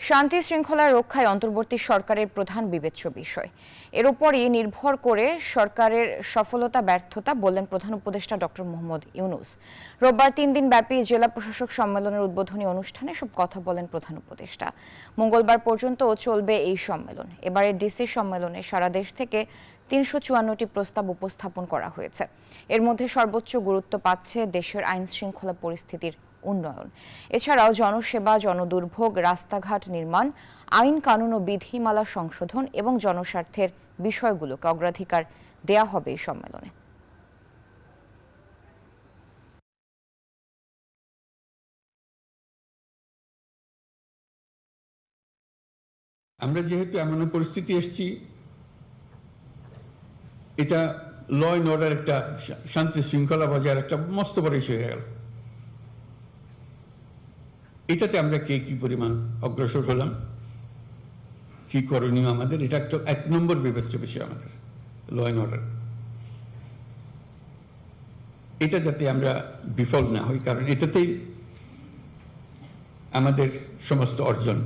শান্তি শৃঙ্খলা রক্ষায় অন্তর্বর্তী সরকারের প্রধান বিবেচ্য বিষয়। এর উপরই নির্ভর করে সরকারের সফলতা ব্যর্থতা বললেন প্রধান উপদেষ্টা ডক্টর মোহাম্মদ ইউনূস। রোববার 3 দিন ব্যাপী জেলা প্রশাসক সম্মেলনের উদ্বোধনী অনুষ্ঠানে সব কথা বলেন প্রধান উপদেষ্টা। মঙ্গলবার পর্যন্ত চলবে এই সম্মেলন। এবারের ডিসি সম্মেলনে সারা দেশ থেকে 354টি প্রস্তাব উপস্থাপন করা হয়েছে। এর মধ্যে সর্বোচ্চ গুরুত্ব পাচ্ছে দেশের আইন শৃঙ্খলা পরিস্থিতির উন্নয়ন। এছাড়াও জনসেবা, জনদুর্ভোগ, রাস্তাঘাট নির্মাণ, আইন কানুন ও বিধিমালা সংশোধন এবং জনস্বার্থের বিষয়গুলোকে অগ্রাধিকার দেয়া হবে এই সম্মেলনে। আমরা যেহেতু এমন পরিস্থিতি এসেছি, এটা ল অ্যান্ড অর্ডার, একটা শান্তি শৃঙ্খলা বজায় একটা মস্ত বড় ইস্যু হয়ে গেল। এটাতে আমরা কি পরিমাণ অগ্রসর হলাম, কি করণীয় আমাদের, এটা একটা 1 নম্বর বিবেচ্য বিষয় আমাদের ল অ্যান্ড অর্ডার। এটা যাতে আমরা বিফল না হই, কারণ এটাতেই আমাদের সমস্ত অর্জন।